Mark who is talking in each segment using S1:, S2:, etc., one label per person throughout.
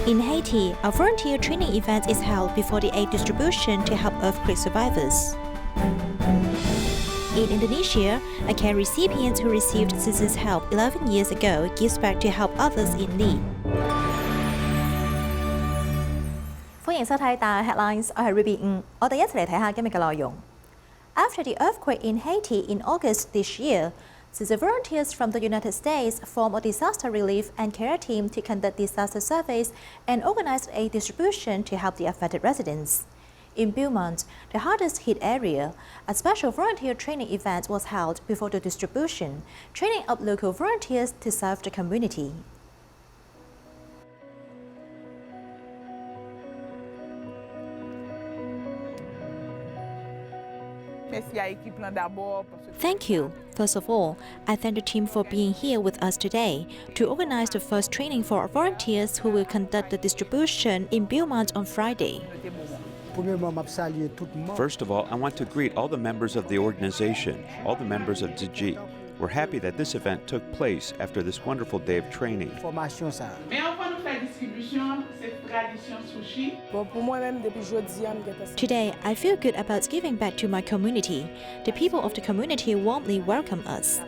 S1: In Haiti, a volunteer training event is held before the aid distribution to help earthquake survivors. In Indonesia, a care recipient who received Tzu Chi's help 11 years ago gives back to help others in need. 歡迎收睇大 Headlines， 我係 Ruby 我哋一齊嚟睇下今日嘅內容。After the earthquake in Haiti in August this year, Tzu Chi volunteers from the United States formed a disaster relief and care team to conduct disaster surveys and organize aid distribution to help the affected residents. In Beaumont, the hardest hit area, a special volunteer training event was held before the distribution, training up local volunteers to serve the community. Thank you. First of all, I thank the team for being here with us today to organize the first training for volunteers who will conduct the distribution in Beaumont on Friday.
S2: First of all, I want to greet all the members of the organization, all the members of Tzu Chi. We're happy that this event took place after this wonderful day of training.
S1: Today, I feel good about giving back to my community. The people of the community warmly welcome us.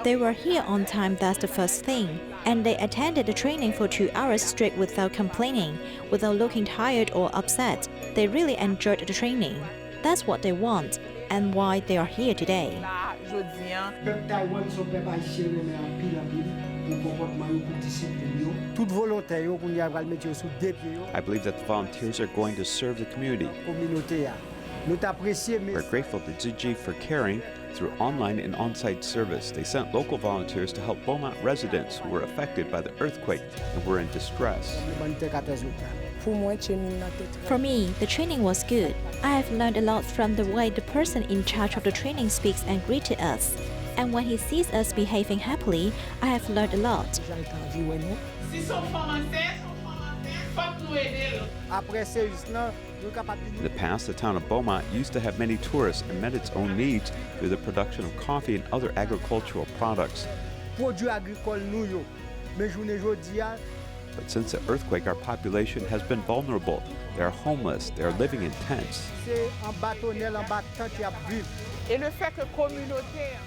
S1: They were here on time, that's the first thing. And they attended the training for 2 hours straight without complaining, without looking tired or upset. They really enjoyed the training. That's what they want, and why they are here today.
S2: I believe that the volunteers are going to serve the community. We're grateful to Tzu Chi for caring through online and on-site service. They sent local volunteers to help Beaumont residents who were affected by the earthquake and were in distress.
S1: For me, the training was good. I have learned a lot from the way the person in charge of the training speaks and greeted us. And when he sees us behaving happily, I have learned a lot.
S2: In the past, the town of Beaumont used to have many tourists and met its own needs through the production of coffee and other agricultural products. But since the earthquake, our population has been vulnerable. They are homeless. They are living in tents.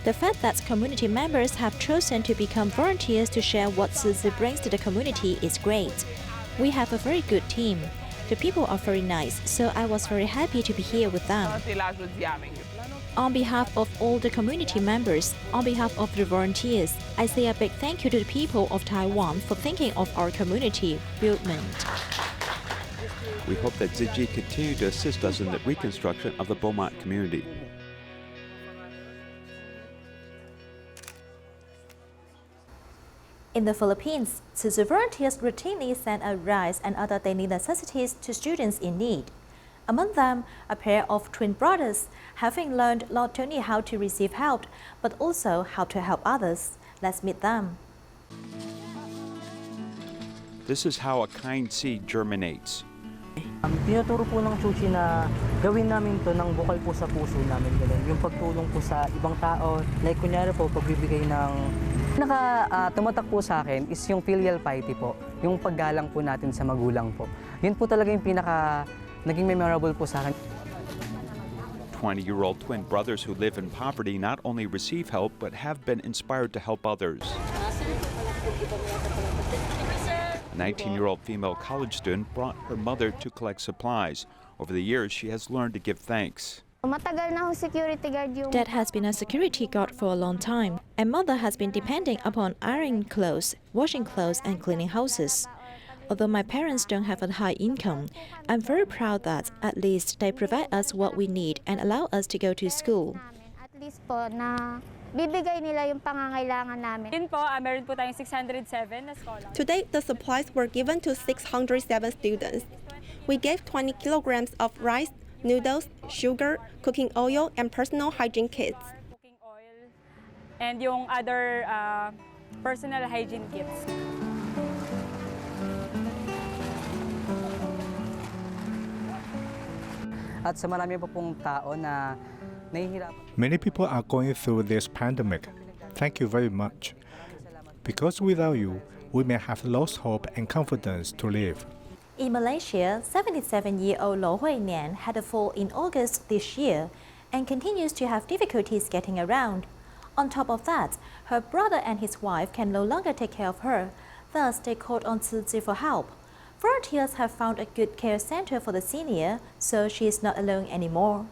S2: The fact that community members have chosen to become volunteers to share what Tzu Chi brings to the community is great. We have a very good team. The people are very nice, so I was very happy to be here with them. On behalf of all the community members, on behalf of the volunteers, I say a big thank you to the people of Taiwan for thinking of our community buildment. We hope that Tzu Chi continue to assist us in the reconstruction of the Beaumont community.
S1: In the Philippines, Tzu Chi volunteers routinely send out rice and other daily necessities to students in need. Among them, a pair of twin brothers, having learned not only how to receive help, but also how to help others. Let's meet them.
S2: This is how a kind seed germinates.
S3: Tinuturo po ng Tzu Chi na gawin namin to ng bukal po sa puso namin. Yung pagtulong po sa ibang tao, like kunyari po, pagbibigay ng tumatak po sa akin is yung filial piety po, yung paggalang po natin sa magulang po. Yun po talaga yung naging memorable po sa akin.
S2: 20-year-old twin brothers who live in poverty not only receive help, but have been inspired to help others. A 19-year-old female college student brought her mother to collect supplies. Over the years, she has learned to give thanks.
S1: Dad has been a security guard for a long time, and mother has been depending upon ironing clothes, washing clothes, and cleaning houses. Although my parents don't have a high income, I'm very proud that at least they provide us what we need and allow us to go to school.
S4: At least po na bibigay nila yung pangangailangan namin.
S5: Yun po, meron po tayong 607 na scholar.
S6: To date, the supplies were given to 607 students. We gave 20 kilograms of rice, noodles, sugar, cooking oil, and personal hygiene kits.
S5: Cooking oil and yung other personal hygiene kits.
S3: At sa marami pa pong tao na nahihirapan.
S7: Many people are going through this pandemic. Thank you very much. Because without you, we may have lost hope and confidence to live.
S1: In Malaysia, 77-year-old Lo Hui Nian had a fall in August this year and continues to have difficulties getting around. On top of that, her brother and his wife can no longer take care of her, thus they called on Tzu Chi for help. Volunteers have found a good care center for the senior, so she is not alone anymore.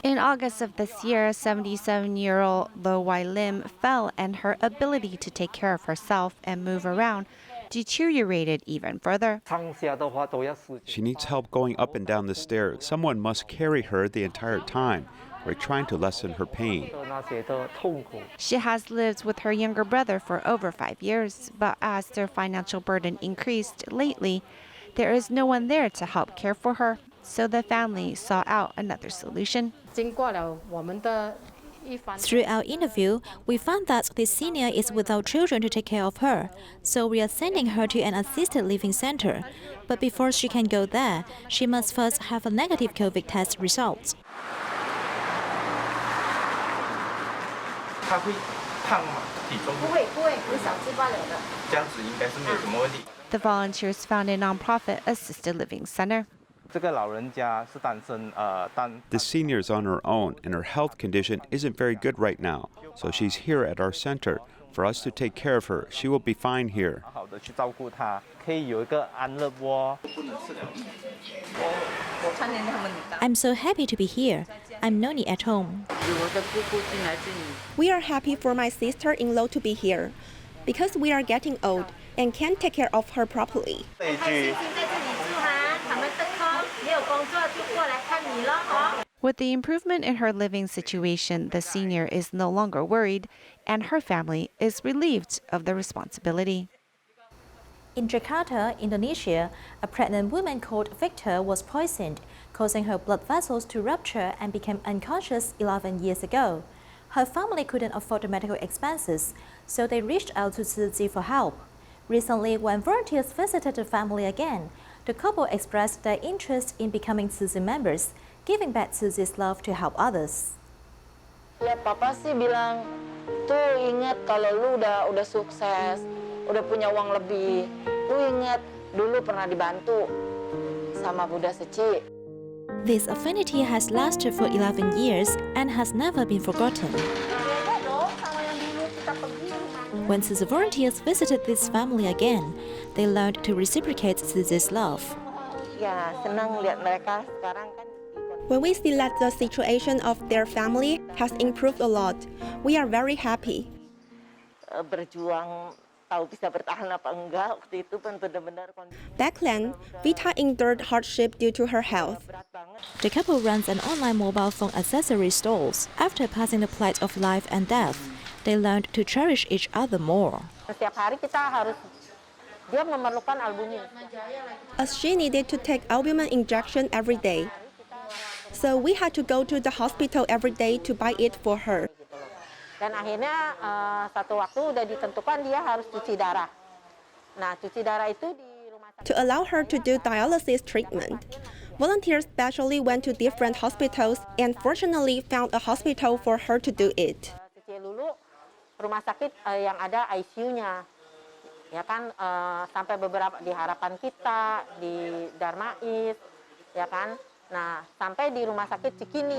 S8: In August of this year, 77-year-old Lo Wai Lim fell and her ability to take care of herself and move around deteriorated even further.
S9: She needs help going up and down the stairs. Someone must carry her the entire time. We're trying to lessen her pain.
S8: She has lived with her younger brother for over 5 years, but as their financial burden increased lately, there is no one there to help care for her, so the family sought out another solution.
S2: Through our interview, we found that this senior is without children to take care of her, so we are sending her to an assisted living center. But before she can go there, she must first have a negative COVID test result.
S8: The volunteers found a nonprofit assisted living center.
S9: The senior is on her own, and her health condition isn't very good right now, so she's here at our center. For us to take care of her, she will be fine here.
S2: I'm so happy to be here. I'm Noni at home.
S6: We are happy for my sister-in-law to be here because we are getting old and can't take care of her properly.
S8: With the improvement in her living situation, the senior is no longer worried, and her family is relieved of the responsibility.
S1: In Jakarta, Indonesia, a pregnant woman called Victor was poisoned, causing her blood vessels to rupture and became unconscious 11 years ago. Her family couldn't afford the medical expenses, so they reached out to Tzu Chi for help. Recently, when volunteers visited the family again, the couple expressed their interest in becoming Tzu Chi members, giving back Tzu Chi's love to help others.
S10: Lihat papa sih bilang, tuh ingat kalau lu udah sukses, udah punya uang lebih, lu ingat dulu pernah dibantu sama Buddha Tzu Chi.
S2: This affinity has lasted for 11 years and has never been forgotten. When Tzu Chi volunteers visited this family again, they learned to reciprocate Tzu Chi's love.
S10: Ya, senang lihat mereka sekarang kan.
S6: When we see that the situation of their family has improved a lot, we are very happy.
S10: Berjuang tahu bisa bertahan apa enggak waktu itu kan benar-benar.
S6: Back then, Vita endured hardship due to her health.
S2: The couple runs an online mobile phone accessory stores. After passing the plight of life and death, they learned to cherish each other more.
S10: Setiap hari kita harus dia memerlukan albumin.
S6: As she needed to take albumin injection every day, so we had to go to the hospital every day to buy it for her.
S10: Dan akhirnya satu waktu udah ditentukan dia harus cuci darah. Nah, cuci darah itu di rumah sakit.
S6: To allow her to do dialysis treatment, volunteers specially went to different hospitals and fortunately found a hospital for her to do it.
S10: Cuci dulu rumah sakit yang ada ICU-nya. Ya kan sampai beberapa di Harapan Kita, di Darmais, ya kan. Nah, sampai di rumah sakit Cikini.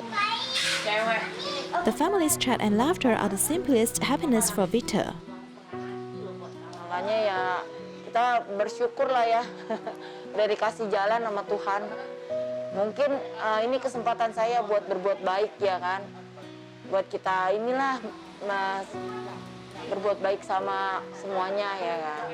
S2: The family's chat and laughter are the simplest happiness for Victor.
S10: Makanya ya kita bersyukur lah ya udah dikasih jalan sama Tuhan. Mungkin ini kesempatan saya buat berbuat baik ya kan. Buat kita inilah Mas berbuat baik sama semuanya ya kan.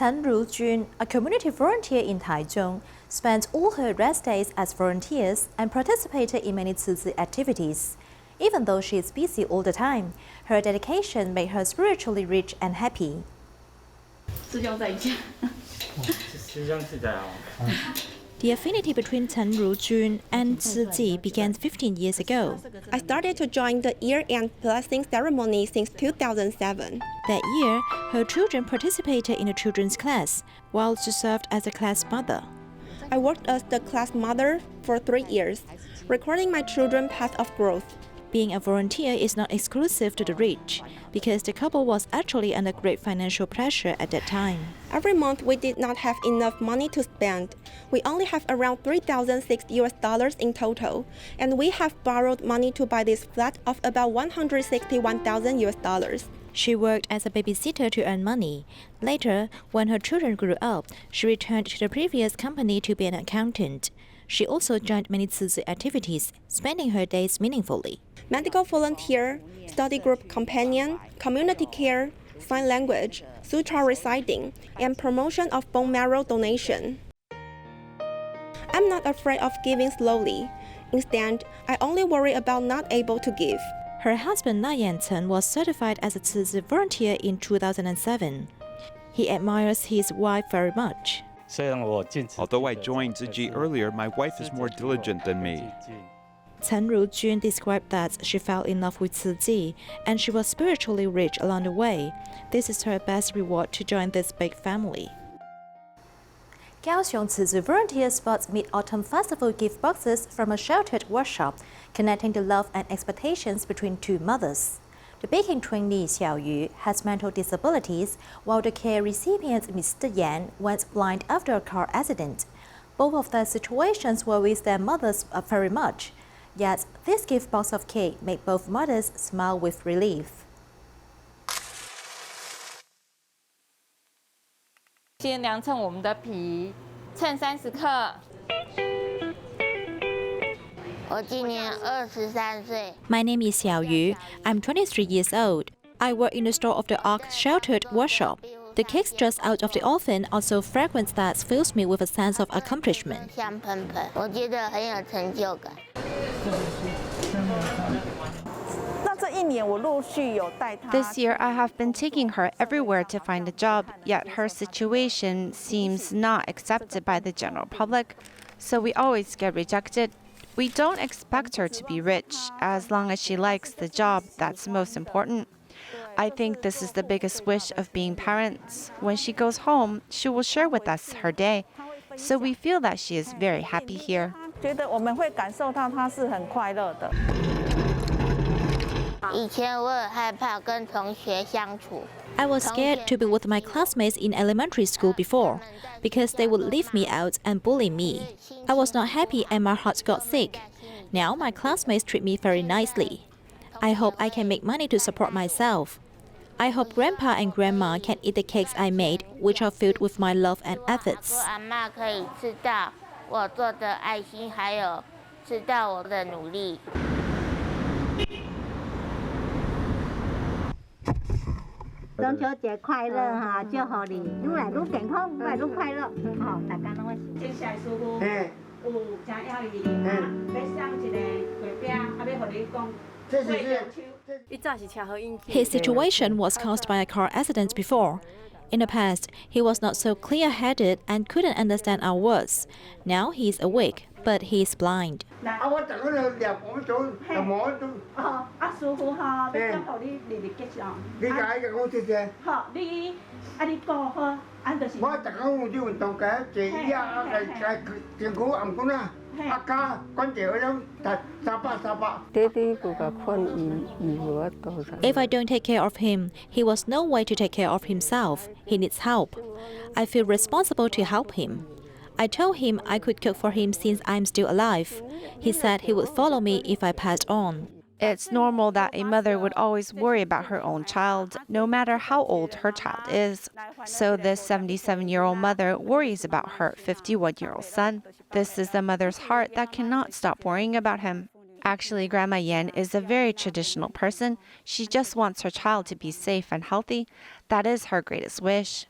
S1: Chen Rujun, a community volunteer in Taichung, spent all her rest days as volunteers and participated in many Tzu Chi activities. Even though she is busy all the time, her dedication made her spiritually rich and happy. The affinity between Chen Rujun and Tzu Chi began 15 years ago.
S6: I started to join the year-end blessing ceremony since 2007.
S2: That year, her children participated in a children's class, while she served as a class mother.
S6: I worked as the class mother for 3 years, recording my children's path of growth.
S2: Being a volunteer is not exclusive to the rich, because the couple was actually under great financial pressure at that time.
S6: Every month, we did not have enough money to spend. We only have around $3,006 in total, and we have borrowed money to buy this flat of about $161,000.
S2: She worked as a babysitter to earn money. Later, when her children grew up, she returned to the previous company to be an accountant. She also joined many Tzu Chi activities, spending her days meaningfully.
S6: Medical volunteer, study group companion, community care, sign language, sutra reciting, and promotion of bone marrow donation. I'm not afraid of giving slowly. Instead, I only worry about not able to give.
S2: Her husband Na Yan-chen was certified as a Tzu Chi volunteer in 2007. He admires his wife very much.
S9: Although I joined Tzu Chi earlier, my wife is more diligent than me.
S2: Chen Rujun described that she fell in love with Tzu Chi, and she was spiritually rich along the way. This is her best reward to join this big family.
S1: Kaohsiung Tzu Chi volunteer spots Mid-Autumn Festival gift boxes from a sheltered workshop, connecting the love and expectations between two mothers. The baking trainee Xiaoyu has mental disabilities, while the care recipient Mr. Yan went blind after a car accident. Both of their situations worries their mothers very much. Yet, this gift box of cake made both mothers smile with relief.
S10: 先量称我们的皮，称30克。我今年23岁。
S2: My name is Xiaoyu. I'm 23 years old. I work in the store of the Ark Sheltered Workshop. The cakes just out of the oven are so fragrant that fills me with a sense of accomplishment.
S10: 香喷喷，我觉得很有成就感。
S8: This year, I have been taking her everywhere to find a job, yet her situation seems not accepted by the general public, so we always get rejected. We don't expect her to be rich. As long as she likes the job, that's most important. I think this is the biggest wish of being parents. When she goes home, she will share with us her day, so we feel that she is very happy here.
S10: 觉得我们会感受到她是很快乐的。以前我很害怕跟同学相处。
S2: I was scared to be with my classmates in elementary school before, because they would leave me out and bully me. I was not happy and my heart got sick. Now my classmates treat me very nicely. I hope I can make money to support myself. I hope Grandpa and Grandma can eat the cakes I made, which are filled with my love and efforts.
S10: 阿嬷可以吃到我做的爱心，还有吃到我的努力。
S11: 中秋节快乐哈！祝福你愈来愈健康，愈来愈快乐。好，大家拢会。接下来师傅，有真要义，要送一个月饼，啊，要互你讲。
S2: His situation was caused by a car accident before. In the past, he was not so clear-headed and couldn't understand our words. Now he is awake, but he is blind.
S11: 師傅哈，要祝福你日日吉祥。你解嘅我謝謝。好，你講好，俺就是。我特講有啲運動嘅，這嘅政府唔講啦，家關鍵嗰種沙巴。爹哋嗰個困我多咗。
S2: If I don't take care of him, he was no way to take care of himself. He needs help. I feel responsible to help him. I told him I could cook for him since I'm still alive. He said he would follow me if I passed on.
S8: It's normal that a mother would always worry about her own child, no matter how old her child is. So this 77-year-old mother worries about her 51-year-old son. This is the mother's heart that cannot stop worrying about him. Actually, Grandma Yan is a very traditional person. She just wants her child to be safe and healthy. That is her greatest wish.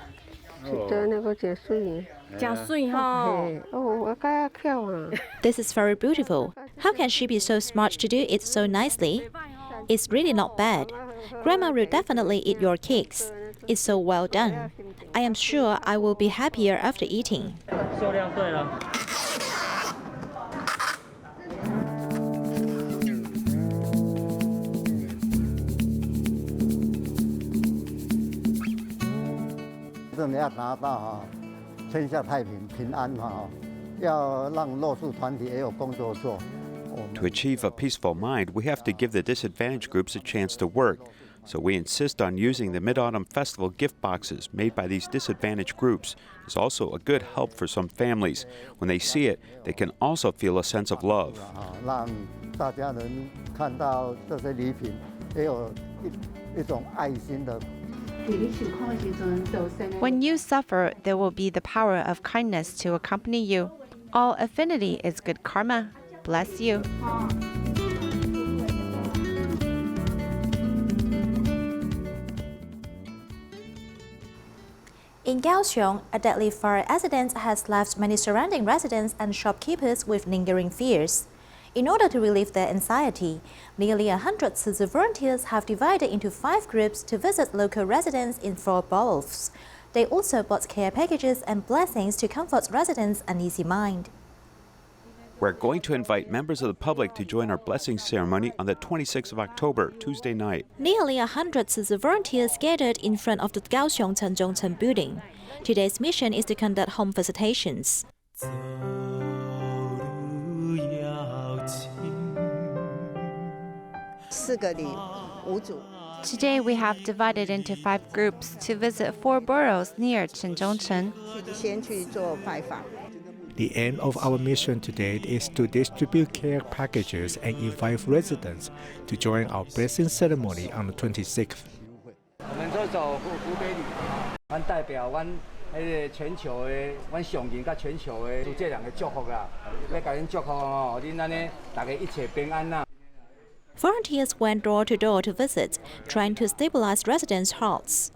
S2: This is very beautiful. How can she be so smart to do it so nicely? It's really not bad. Grandma will definitely eat your cakes. It's so well done. I am sure I will be happier after eating.
S3: 数量对了。
S12: 真的要达到天下太平平安要让弱势团体也有工作做。
S9: To achieve a peaceful mind, we have to give the disadvantaged groups a chance to work. So we insist on using the Mid-Autumn Festival gift boxes made by these disadvantaged groups. It's also a good help for some families. When they see it, they can also feel a sense of love.
S12: 让大家能看到这些礼品，也有一种爱心的。
S8: When you suffer, there will be the power of kindness to accompany you. All affinity is good karma. Bless you.
S1: In Kaohsiung, a deadly fire accident has left many surrounding residents and shopkeepers with lingering fears. In order to relieve their anxiety, nearly 100 Tzu Chi volunteers have divided into 5 groups to visit local residents in 4 boroughs. They also bought care packages and blessings to comfort residents' uneasy mind.
S9: We're going to invite members of the public to join our blessing ceremony on the 26th of October, Tuesday night.
S2: Nearly 100 Tzu Chi volunteers gathered in front of the Kaohsiung Chenzhongcheng building. Today's mission is to conduct home visitations.
S8: Today we have divided into 5 groups to visit 4 boroughs near Chenzhongcheng.
S7: The aim of our mission today is to distribute care packages and invite residents to join our blessing ceremony on the 26th.
S3: 我们做走湖北旅，阮代表阮全球的，阮上人甲全球的，就这2个祝福啦，要甲恁祝福恁安尼大家一切平安啦。
S2: Volunteers went door to door to visit, trying to stabilize residents' hearts.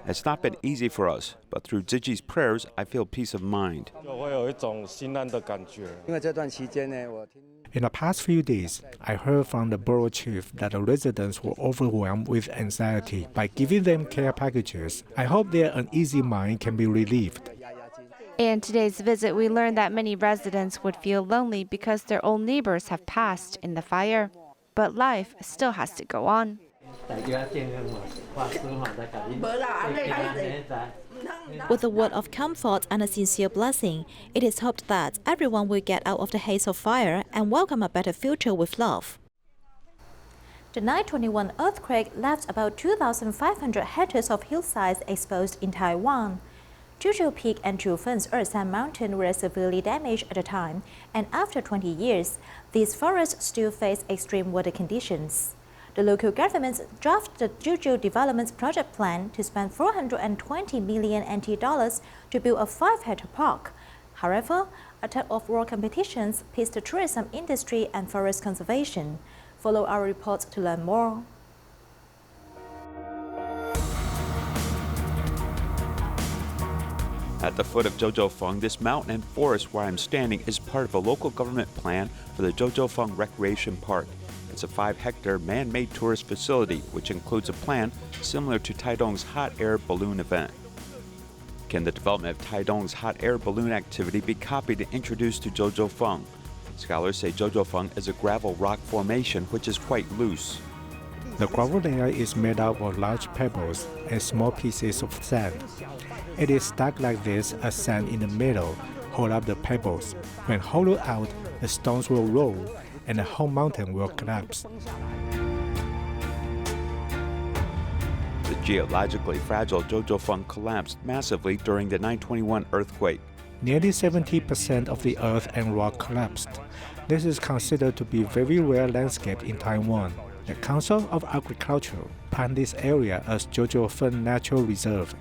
S9: It's not been easy for us, but through Tzu Chi's prayers, I feel peace of mind.
S7: In the past few days, I heard from the borough chief that the residents were overwhelmed with anxiety. By giving them care packages, I hope their uneasy mind can be relieved.
S8: In today's visit, we learned that many residents would feel lonely because their old neighbors have passed in the fire. But life still has to go on.
S2: With a word of comfort and a sincere blessing, it is hoped that everyone will get out of the haze of fire and welcome a better future with love.
S1: The 9/21 earthquake left about 2,500 hectares of hillsides exposed in Taiwan. Zhuzhou Peak and Zhufen's Ershan Mountain were severely damaged at the time, and after 20 years, these forests still face extreme weather conditions. The local government drafted the Zhuzhou Development Project Plan to spend 420 million NT dollars to build a 5-hectare park. However, a tug-of-war competitions pits the tourism industry and forest conservation. Follow our report to learn more.
S9: At the foot of Jiuzhoufeng, this mountain and forest where I'm standing is part of a local government plan for the Jiuzhoufeng Recreation Park. It's a 5-hectare man-made tourist facility, which includes a plan similar to Taidong's hot air balloon event. Can the development of Taidong's hot air balloon activity be copied and introduced to Jiuzhoufeng? Scholars say Jiuzhoufeng is a gravel rock formation which is quite loose.
S7: The gravel layer is made up of large pebbles and small pieces of sand. It is stacked like this as sand in the middle hold up the pebbles. When hollowed out, the stones will roll and the whole mountain will collapse.
S9: The geologically fragile Jiuzhoufeng collapsed massively during the 9/21 earthquake.
S7: Nearly 70% of the earth and rock collapsed. This is considered to be a very rare landscape in Taiwan. The Council of Agriculture planned this area as Jiuzhoufeng Natural Reserve.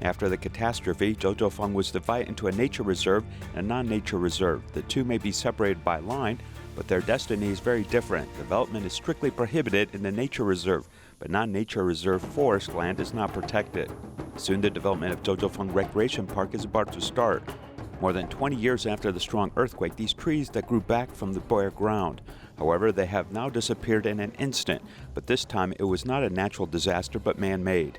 S9: After the catastrophe, Jiuzhoufeng was divided into a nature reserve and a non-nature reserve. The two may be separated by line, but their destiny is very different. Development is strictly prohibited in the nature reserve, but non-nature reserve forest land is not protected. Soon the development of Jiuzhoufeng Recreation Park is about to start. More than 20 years after the strong earthquake, these trees that grew back from the bare ground However, they have now disappeared in an instant, but this time it was not a natural disaster but man-made.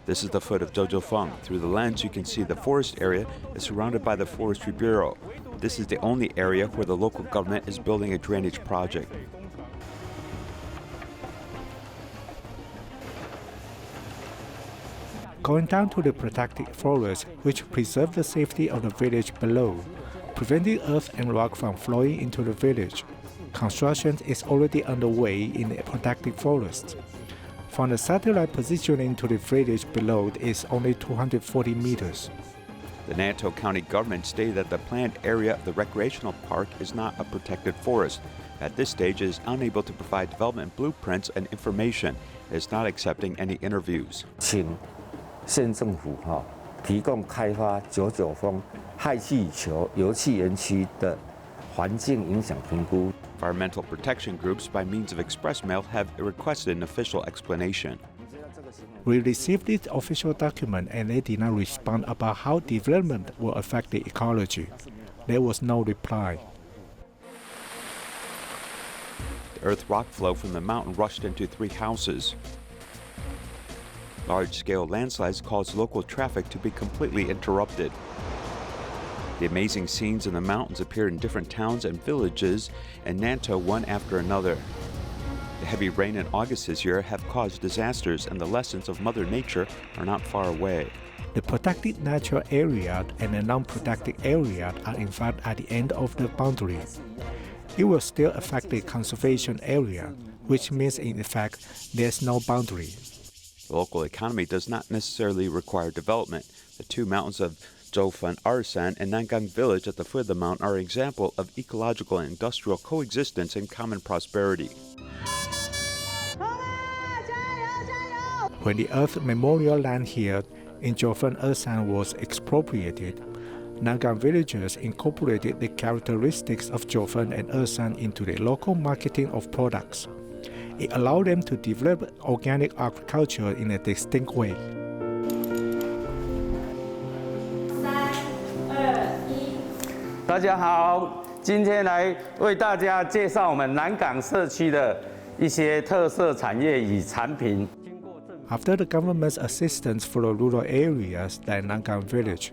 S9: This is the foot of Zhouzhoufeng. Through the lens, you can see the forest area is surrounded by the Forestry Bureau. This is the only area where the local government is building a drainage project.
S7: Going down to the protected forest, which preserve the safety of the village below, preventing earth and rock from flowing into the village. Construction is already underway in the protected forest. From the satellite positioning to the village below is only 240 meters.
S9: The Nantou County government stated that the planned area of the recreational park is not a protected forest. At this stage, it is unable to provide development blueprints and information. It is not accepting any interviews.
S13: 请县政府提供开发990氦气球油气园区的环境影响评估。
S9: Environmental protection groups, by means of express mail, have requested an official explanation.
S7: We received this official document and they did not respond about how development will affect the ecology. There was no reply.
S9: The earth rock flow from the mountain rushed into 3 houses. Large-scale landslides caused local traffic to be completely interrupted. The amazing scenes in the mountains appeared in different towns and villages in Nantou one after another. The heavy rain in August this year have caused disasters, and the lessons of Mother Nature are not far away.
S7: The protected natural area and the non-protected area are in fact at the end of the boundary. It will still affect the conservation area, which means in effect there's no boundary.
S9: The local economy does not necessarily require development. The 2 mountains of Zhoufeng Arsan and Nangang Village at the foot of the mountain are an example of ecological and industrial coexistence and common prosperity.
S7: When the Earth Memorial Land here in Zhoufeng Arsan was expropriated, Nangang villagers incorporated the characteristics of Zhoufeng and Arsan into the local marketing of products. It allowed them to develop organic agriculture in a distinct way.
S14: 大家好，今天来为大家介绍我们南港社区的一些特色产业与产品。
S7: After the government's assistance for the rural areas like Nangang Village,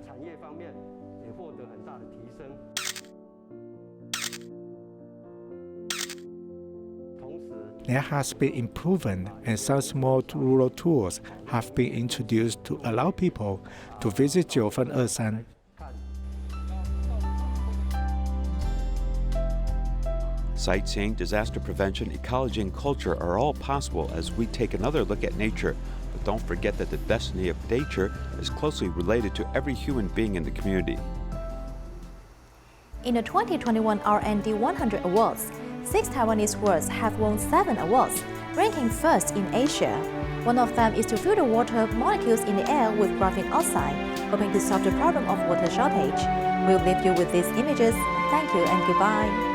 S7: there has been improvement and some small rural tours have been introduced to allow people to visit Zhoufeng Arsan.
S9: Sightseeing, disaster prevention, ecology, and culture are all possible as we take another look at nature. But don't forget that the destiny of nature is closely related to every human being in the community.
S1: In the 2021 R&D 100 Awards, 6 Taiwanese works have won 7 awards, ranking first in Asia. One of them is to fill the water molecules in the air with graphene oxide, hoping to solve the problem of water shortage. We'll leave you with these images. Thank you and goodbye.